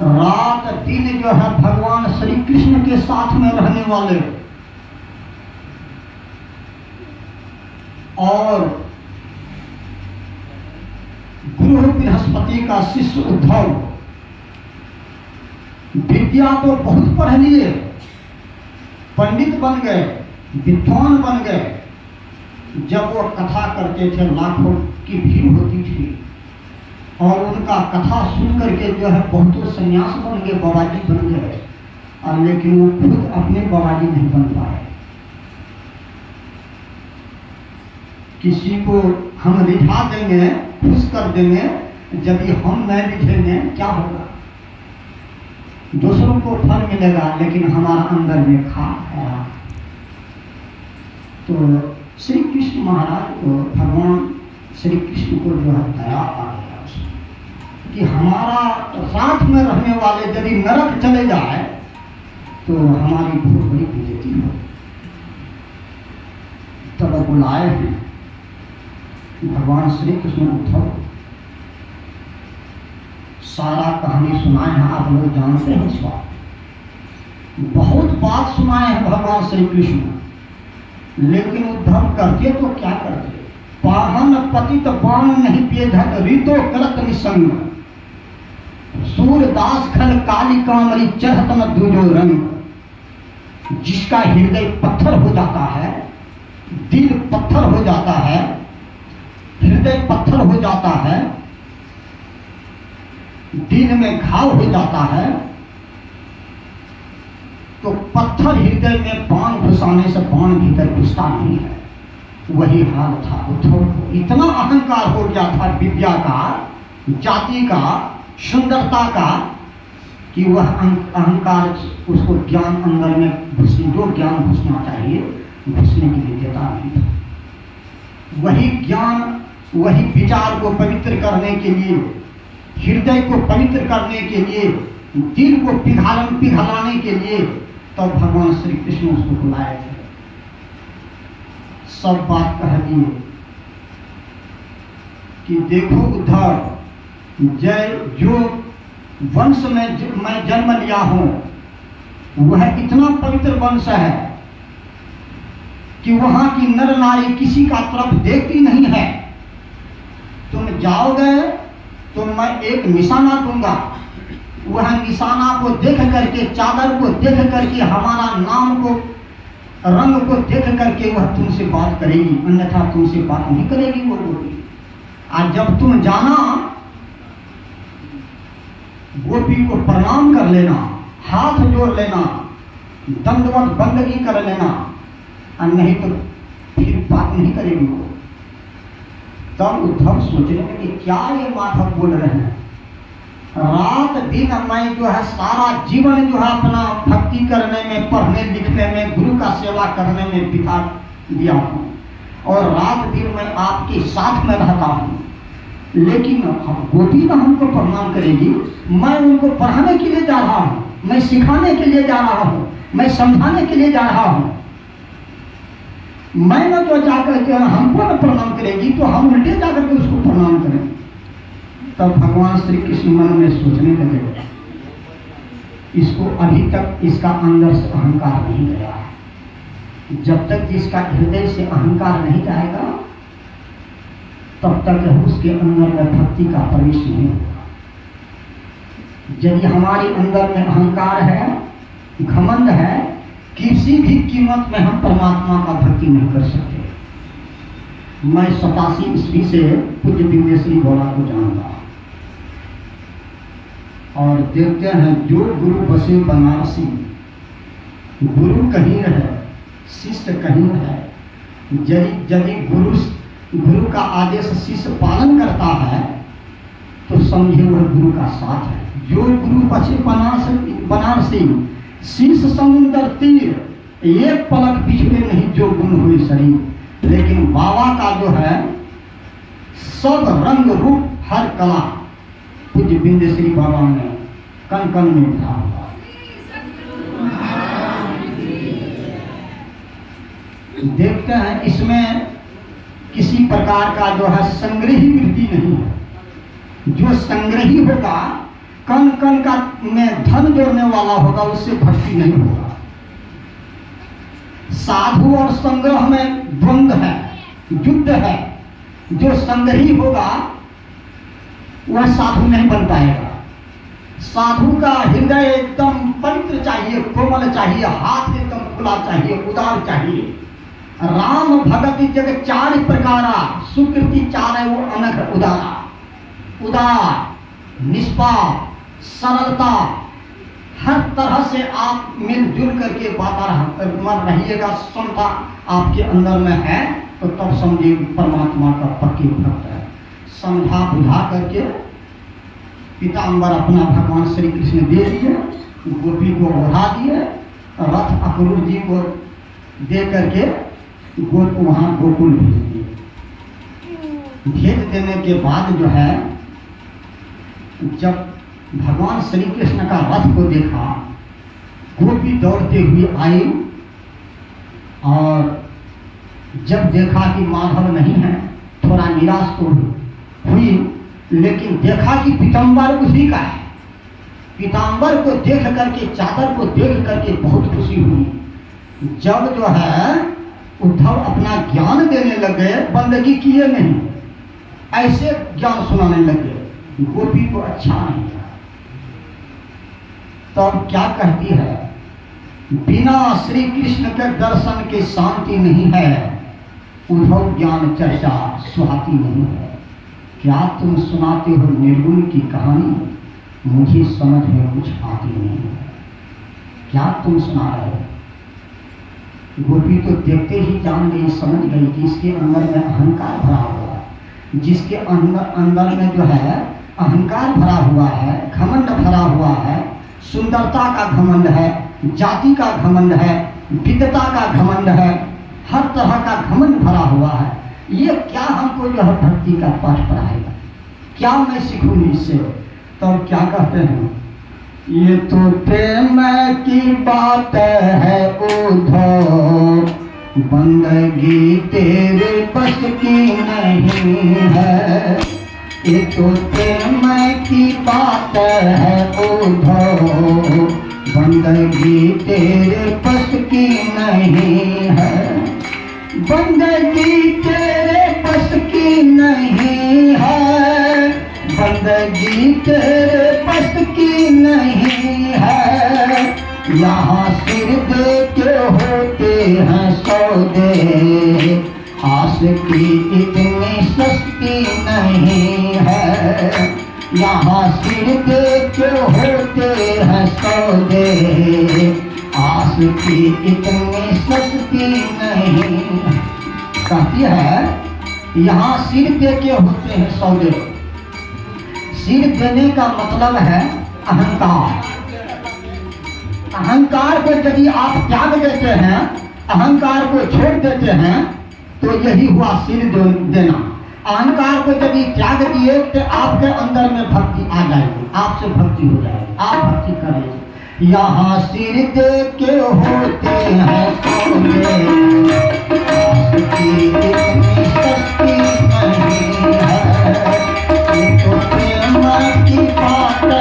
रात दिन जो है भगवान श्री कृष्ण के साथ में रहने वाले और गुरु बृहस्पति का शिष्य उद्धव विद्या तो बहुत पढ़ लिए, पंडित बन गए, विद्वान बन गए। जब वो कथा करते थे लाखों की भीड़ होती थी और उनका कथा सुन करके जो है बहुत सन्यास बन गए, बाबाजी बन गए, और लेकिन वो खुद अपने बाबाजी नहीं बन पाए। किसी को हम रिझा देंगे, खुश कर देंगे, यदि हम नहीं रिझेंगे क्या होगा? दूसरों को फल मिलेगा लेकिन हमारा अंदर में खाक है। तो श्री कृष्ण महाराज को, भगवान श्री कृष्ण को जो है दया आ गया कि हमारा साथ में रहने वाले यदि नरक चले जाए तो हमारी बहुत बड़ी बेइज्जती हो। तब बुलाए हैं भगवान श्री कृष्ण उद्धव, सारा कहानी सुनाए हैं, आप लोग जानते हैं। इस बात बहुत बात सुनाए हैं भगवान श्री कृष्ण, लेकिन उद्धव करते तो क्या करते? पाहन पतित बाण नहीं बेधत रीतो करत निसंग, सूरदास खल काली कामरी चढ़त न दूजो रंग। जिसका हृदय पत्थर हो जाता है, दिल पत्थर हो जाता है, हृदय पत्थर हो जाता है, दिल में घाव हो जाता है, तो पत्थर हृदय में बाण घुसाने से बाण भीतर घुसता नहीं है। वही हाल था उद्धव को। इतना अहंकार हो गया था विद्या का, जाति का, सुंदरता का, कि वह अहंकार उसको ज्ञान अंदर में जो ज्ञान घुसना चाहिए घुसने के लिए देता नहीं था। वही ज्ञान, वही विचार को पवित्र करने के लिए, हृदय को पवित्र करने के लिए, दिल को पिघलाने के लिए तब भगवान श्री कृष्ण उसको बुलाए थे। सब बात कह दिए कि देखो उद्धव, जो वंश में मैं जन्म लिया हूं वह इतना पवित्र वंश है कि वहां की नर नारी किसी का तरफ देखती नहीं है। तुम जाओगे तो मैं एक निशाना दूंगा, वह निशाना को देख करके, चादर को देख करके, हमारा नाम को, रंग को देख करके वह तुमसे बात करेगी, अन्यथा तुमसे बात नहीं करेगी वो गोपी। आज जब तुम जाना, गोपी को प्रणाम कर लेना, हाथ जोड़ लेना, दंडवत बंदगी कर लेना, और नहीं तो फिर बात नहीं करेगी वो। तब उद्धव सोचने लगे कि क्या ये माधव बोल रहे हैं? रात दिन मैं जो है सारा जीवन जो है अपना भक्ति करने में, पढ़ने लिखने में, गुरु का सेवा करने में बिता दिया हूँ, और रात दिन मैं आपके साथ में रहता हूँ, लेकिन गोपी ना हमको प्रणाम करेगी। मैं उनको पढ़ाने के लिए जा रहा हूँ, मैं सिखाने के लिए जा रहा हूँ, मैं समझाने के लिए जा रहा हूँ। मैं न तो जाकर के हमको न प्रणाम करेगी तो हम उल्टे जाकर के उसको प्रणाम करें। तब भगवान श्री कृष्ण मन में सोचने लगे, इसको अभी तक इसका अंदर से अहंकार नहीं गया है। जब तक इसका हृदय से अहंकार नहीं जाएगा तब तक उसके अंदर में भक्ति का प्रवेश नहीं होगा। यदि हमारे अंदर में अहंकार है, घमंड है, किसी भी कीमत में हम परमात्मा का भक्ति नहीं कर सकते। मैं 87 ईस्वी से पूज्य बिंदेश्वरी गौड़ा को जानता और देखते हैं जो गुरु बसे बनारसी, गुरु कहीं है, शिष्य कहीं है। यदि गुरु का आदेश शिष्य पालन करता है तो समझे वह गुरु का साथ है। जो गुरु बसे बनारसी, शीश समुंदर तीर, एक पलक पिछड़े नहीं जो गुण हुए शरीर। लेकिन बाबा का जो है सब रंग रूप हर कला पूज्य बिंदेश्वरी बाबा ने कण कण में उठा हुआ। देखते हैं इसमें किसी प्रकार का जो है संग्रही वृत्ति नहीं है। जो संग्रही होगा कण कण का में धन जोड़ने वाला होगा, उससे भक्ति नहीं होगा। साधु और संग्रह में द्वंद्व है, युद्ध है। जो संग्रही होगा वह साधु नहीं बन पाएगा। साधु का हृदय एकदम पवित्र चाहिए, कोमल चाहिए, हाथ एकदम खुला चाहिए, उदार चाहिए। राम भगति जग चार प्रकारा, सुकृति चार है वो अनघ उदारा। उदार, निष्पाप, सरलता, हर तरह से आप मिलजुल करके वातावरण रहिएगा, क्षमता आपके अंदर में है, तो तब समझिए परमात्मा का पक्की भक्त है। समझा बुझा करके पीताम्बर अपना भगवान श्री कृष्ण दे दिए, गोपी को ओढ़ा दिए, रथ अक्रूर जी को दे करके वहाँ गोकुल भेज दिए। भेज देने के बाद जो है, जब भगवान श्री कृष्ण का रथ को देखा, गोपी दौड़ते हुए आई, और जब देखा कि माधव नहीं है, थोड़ा निराश तो हुई, लेकिन देखा कि पीताम्बर उसी का है। पीताम्बर को देख करके, चादर को देख करके बहुत खुशी हुई। जब जो है उद्धव अपना ज्ञान देने लगे, बंदगी किए नहीं, ऐसे ज्ञान सुनाने लगे, गोपी को अच्छा नहीं लगा। तब क्या कहती है, बिना श्री कृष्ण के दर्शन के शांति नहीं है, उद्धव ज्ञान चर्चा सुहाती नहीं है। क्या तुम सुनाते हो निर्गुण की कहानी, मुझे समझ में कुछ आती नहीं है। क्या तुम सुना रहे हो? गोपी तो देखते ही जान गई, समझ गई कि इसके अंदर में अहंकार भरा हुआ है। जिसके अंदर में जो है अहंकार भरा हुआ है, घमंड भरा हुआ है, सुंदरता का घमंड है, जाति का घमंड है, विद्वता का घमंड है, हर तरह का घमंड भरा हुआ है। ये क्या हमको जो है भक्ति का पाठ पढ़ाएगा? क्या मैं सीखूंगी इससे? तो क्या कहते हैं, ये तो प्रेम की बात है उद्धव, बंदगी तेरे बस की नहीं है। ये तो प्रेम की बात है उद्धव, बंदगी तेरे बस की नहीं है। बंदगी तेरे बस की नहीं है, बंदगी तेरे बस की नहीं है। यहाँ सिर दे के होते हैं सौदे, आस की इतनी सस्ती नहीं है। यहाँ सिर दे के होते हैं सौदे, आस की इतनी सस्ती नहीं। कहती है यहाँ सिर दे के होते हैं सौदे। सिर देने का मतलब है अहंकार। अहंकार को यदि आप त्याग देते हैं, अहंकार को छोड़ देते हैं, तो यही हुआ सिर देना। अहंकार को यदि त्याग दिए तो आपके अंदर में भक्ति आ जाएगी, आपसे भक्ति हो जाएगी, आप भक्ति करेंगे। यहाँ सिर दे के होते हैं सौदे,